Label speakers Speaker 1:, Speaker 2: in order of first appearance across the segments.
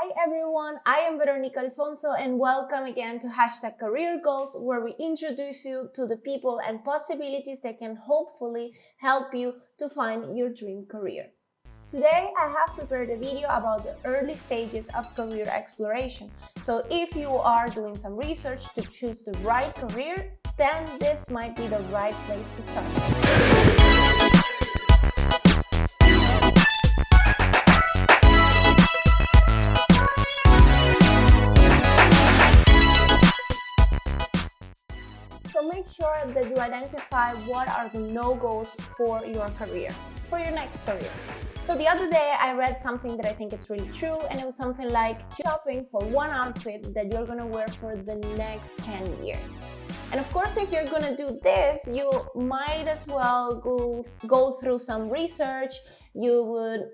Speaker 1: Hi everyone, I am Veronica Alfonso and welcome again to #Career Goals, where we introduce you to the people and possibilities that can hopefully help you to find your dream career. Today I have prepared a video about the early stages of career exploration. So if you are doing some research to choose the right career, then this might be the right place to start. So make sure that you identify what are the no-goes for your career, for your next career. So the other day I read something that I think is really true, and it was something like shopping for one outfit that you're gonna wear for the next 10 years. And of course, if you're gonna do this, you might as well go through some research. You would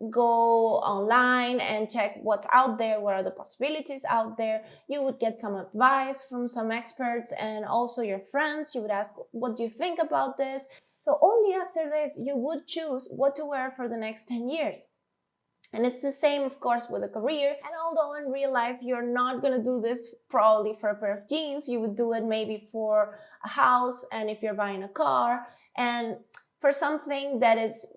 Speaker 1: go online and check what's out there, what are the possibilities out there. You would get some advice from some experts and also your friends. You would ask, what do you think about this? So only after this, you would choose what to wear for the next 10 years. And it's the same, of course, with a career. And although in real life, you're not going to do this probably for a pair of jeans, you would do it maybe for a house, and if you're buying a car, and for something that it's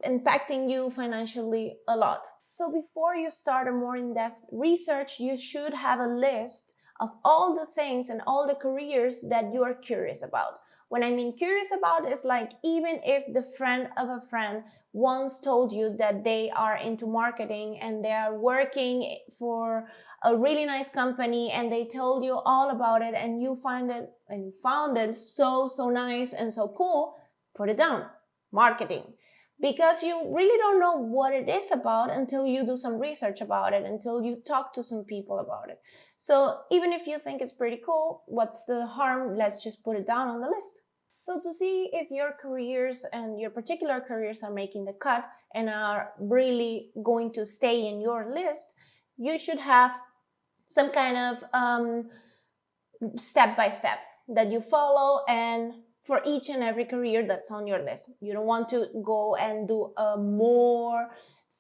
Speaker 1: impacting you financially a lot. So before you start a more in-depth research, you should have a list of all the things and all the careers that you are curious about. When I mean curious about, is like even if the friend of a friend once told you that they are into marketing and they are working for a really nice company and they told you all about it and you found it so nice and so cool, put it down. Marketing. Because you really don't know what it is about until you do some research about it, until you talk to some people about it. So even if you think it's pretty cool, what's the harm? Let's just put it down on the list. So to see if your careers and your particular careers are making the cut and are really going to stay in your list, you should have some kind of step-by-step that you follow, and for each and every career that's on your list. You don't want to go and do a more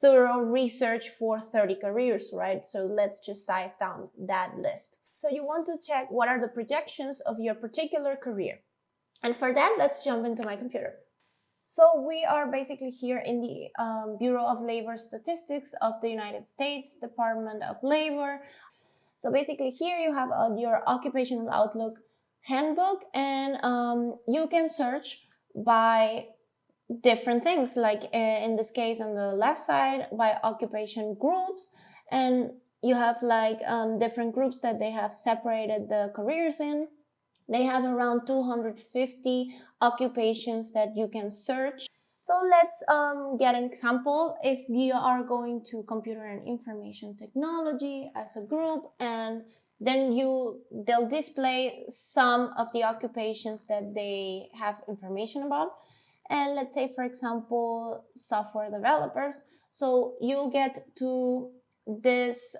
Speaker 1: thorough research for 30 careers, right? So let's just size down that list. So you want to check what are the projections of your particular career. And for that, let's jump into my computer. So we are basically here in the Bureau of Labor Statistics of the United States, Department of Labor. So basically here you have your occupational outlook handbook, and you can search by different things, like in this case on the left side by occupation groups, and you have like different groups that they have separated the careers in. They have around 250 occupations that you can search. So let's get an example. If you are going to computer and information technology as a group, and then they'll display some of the occupations that they have information about. And let's say, for example, software developers. So you'll get to this,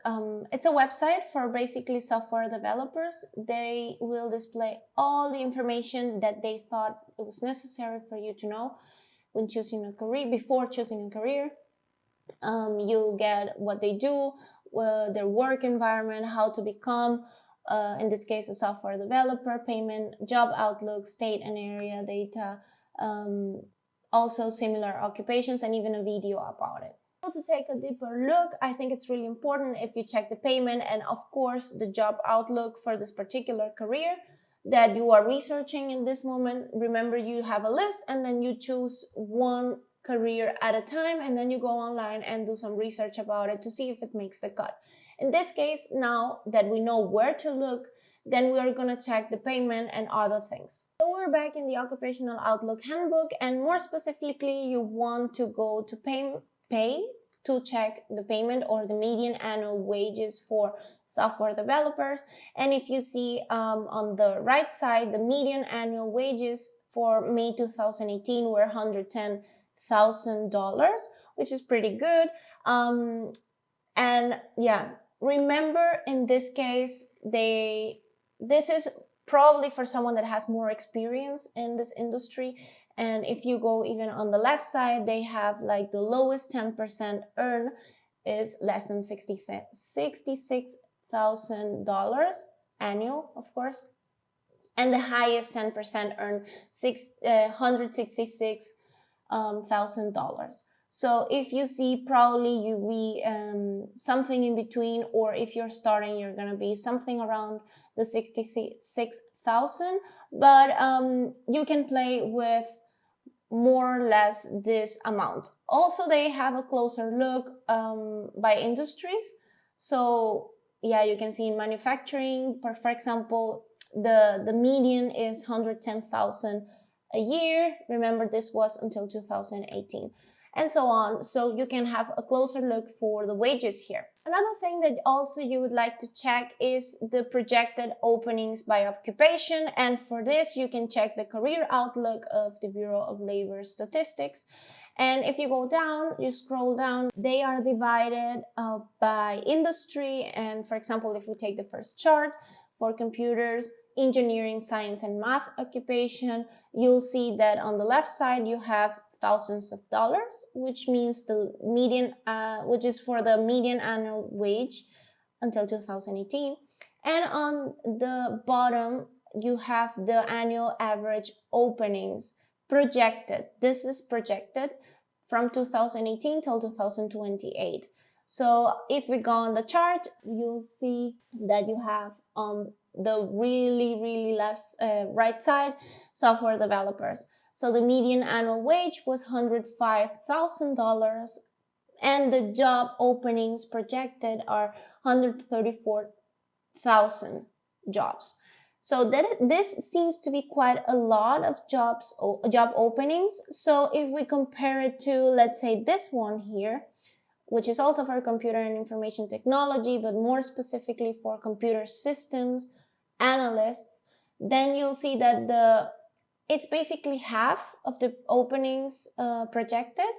Speaker 1: it's a website for basically software developers. They will display all the information that they thought it was necessary for you to know when choosing a career, before choosing a career. You'll get what they do, their work environment, how to become, in this case, a software developer, payment, job outlook, state and area data, also similar occupations, and even a video about it. So to take a deeper look, I think it's really important if you check the payment and, of course, the job outlook for this particular career that you are researching in this moment. Remember, you have a list and then you choose one career at a time, and then you go online and do some research about it to see if it makes the cut. In this case, now that we know where to look, then we are going to check the payment and other things. So we're back in the Occupational Outlook Handbook, and more specifically, you want to go to pay to check the payment or the median annual wages for software developers. And if you see on the right side, the median annual wages for May 2018 were $110,000, which is pretty good. And yeah, remember in this case, this is probably for someone that has more experience in this industry. And if you go even on the left side, they have like the lowest 10% earn is less than $66,000 annual, of course. And the highest 10% earn $166,000. So if you see, probably you be something in between, or if you're starting, you're gonna be something around the 66,000. But you can play with more or less this amount. Also, they have a closer look by industries. So yeah, you can see in manufacturing, for example, the median is 110,000 a year. Remember, this was until 2018, and so on. So you can have a closer look for the wages here. Another thing that also you would like to check is the projected openings by occupation, and for this you can check the career outlook of the Bureau of Labor Statistics. And if you go down, you scroll down, they are divided by industry. And for example, if we take the first chart for computers, engineering, science, and math occupation, you'll see that on the left side you have thousands of dollars, which means the median, which is for the median annual wage until 2018. And on the bottom, you have the annual average openings projected. This is projected from 2018 till 2028. So if we go on the chart, you'll see that you have on the really left, right side, software developers. So the median annual wage was $105,000, and the job openings projected are 134,000 jobs. So this seems to be quite a lot of job openings. So if we compare it to, let's say, this one here, which is also for computer and information technology, but more specifically for computer systems analysts, then you'll see that it's basically half of the openings projected.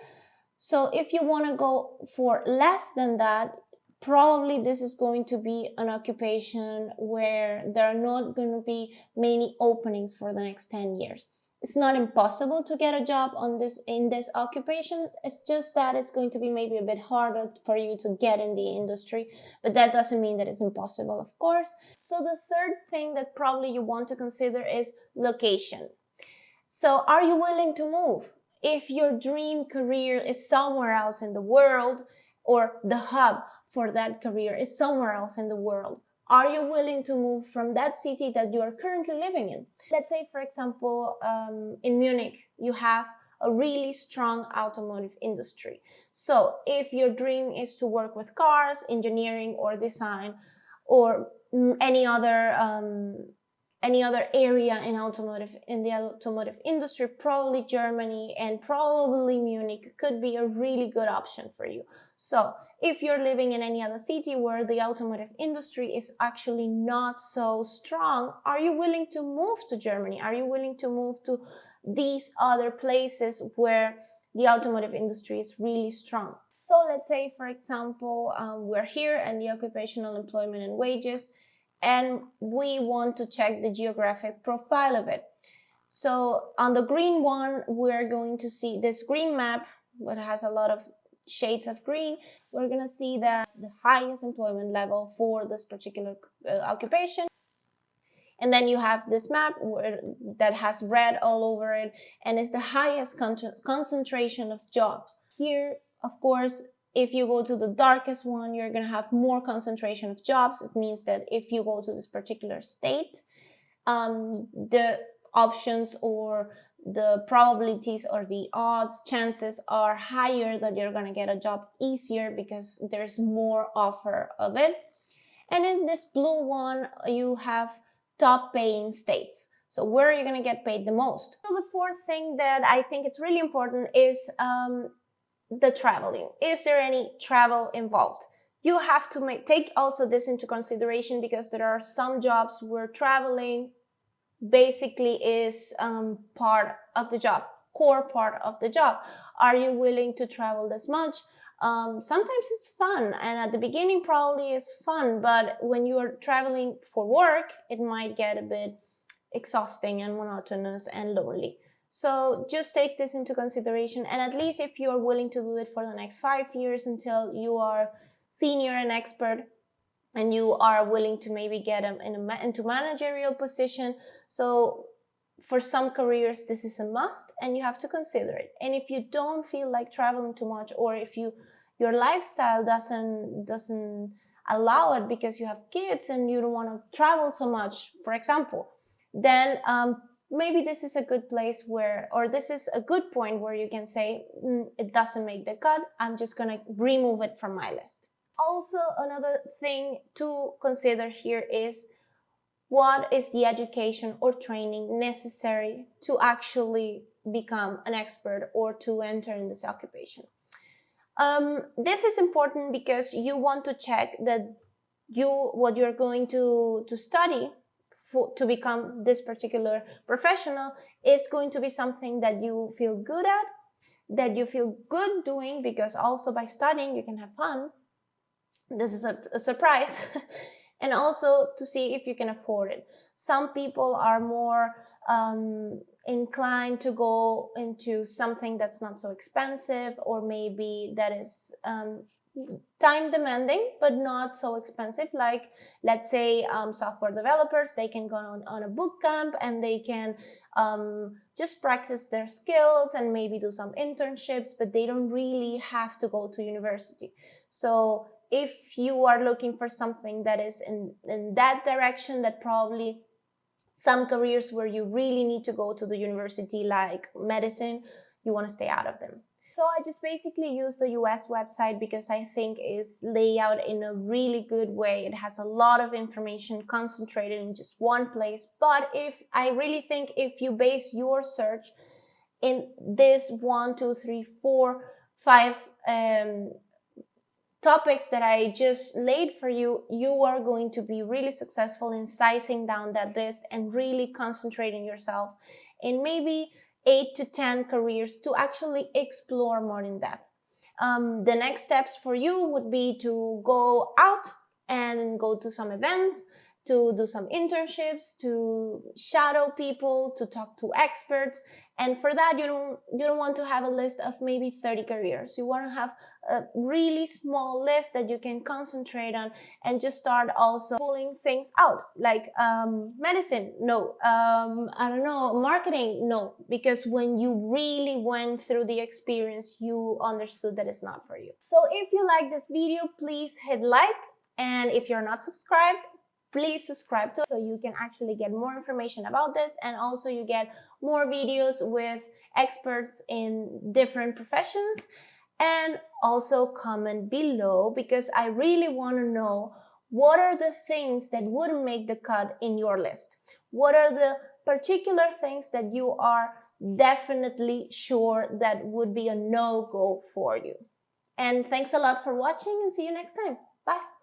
Speaker 1: So if you want to go for less than that, probably this is going to be an occupation where there are not going to be many openings for the next 10 years. It's not impossible to get a job in this occupation. It's just that it's going to be maybe a bit harder for you to get in the industry, but that doesn't mean that it's impossible, of course. So the third thing that probably you want to consider is location. So are you willing to move? If your dream career is somewhere else in the world, or the hub for that career is somewhere else in the world, are you willing to move from that city that you are currently living in? Let's say, for example, in Munich, you have a really strong automotive industry. So if your dream is to work with cars, engineering, or design, or any other area in the automotive industry, probably Germany and probably Munich could be a really good option for you. So if you're living in any other city where the automotive industry is actually not so strong, are you willing to move to Germany? Are you willing to move to these other places where the automotive industry is really strong? So let's say, for example, we're here in the occupational employment and wages, and we want to check the geographic profile of it. So on the green one, we're going to see this green map, that has a lot of shades of green. We're going to see that the highest employment level for this particular occupation. And then you have this map that has red all over it, and is the highest concentration of jobs. Here, of course, if you go to the darkest one, you're going to have more concentration of jobs. It means that if you go to this particular state, the options or the probabilities or the odds, chances are higher that you're going to get a job easier because there's more offer of it. And in this blue one, you have top paying states. So where are you going to get paid the most? So the fourth thing that I think it's really important is the traveling. Is there any travel involved? You have to take also this into consideration, because there are some jobs where traveling basically is part of the job, core part of the job. Are you willing to travel this much? Sometimes it's fun, and at the beginning probably is fun, but when you're traveling for work, it might get a bit exhausting and monotonous and lonely. So just take this into consideration, and at least if you're willing to do it for the next 5 years until you are senior and expert, and you are willing to maybe get into managerial position. So for some careers, this is a must, and you have to consider it. And if you don't feel like traveling too much, or if your lifestyle doesn't allow it because you have kids and you don't want to travel so much, for example, then maybe this is a good place where, or this is a good point where you can say, it doesn't make the cut, I'm just going to remove it from my list. Also, another thing to consider here is, what is the education or training necessary to actually become an expert or to enter in this occupation? This is important because you want to check that what you're going to study to become this particular professional is going to be something that you feel good at, that you feel good doing, because also by studying you can have fun. This is a surprise. And also to see if you can afford it. Some people are more inclined to go into something that's not so expensive, or maybe that is time demanding but not so expensive, like let's say software developers. They can go on a boot camp and they can just practice their skills and maybe do some internships, but they don't really have to go to university. So if you are looking for something that is in that direction, that probably some careers where you really need to go to the university, like medicine, you want to stay out of them. So I just basically use the US website because I think it's laid out in a really good way. It has a lot of information concentrated in just one place. But I really think if you base your search in this 1, 2, 3, 4, 5 topics that I just laid for you, you are going to be really successful in sizing down that list and really concentrating yourself in maybe 8 to 10 careers to actually explore more in depth. The next steps for you would be to go out and go to some events, to do some internships, to shadow people, to talk to experts. And for that, you don't want to have a list of maybe 30 careers. You want to have a really small list that you can concentrate on and just start also pulling things out, like medicine, no. I don't know, marketing, no. Because when you really went through the experience, you understood that it's not for you. So if you like this video, please hit like. And if you're not subscribed, please subscribe to it so you can actually get more information about this, and also you get more videos with experts in different professions. And also comment below, because I really want to know what are the things that wouldn't make the cut in your list. What are the particular things that you are definitely sure that would be a no-go for you? And thanks a lot for watching, and see you next time. Bye.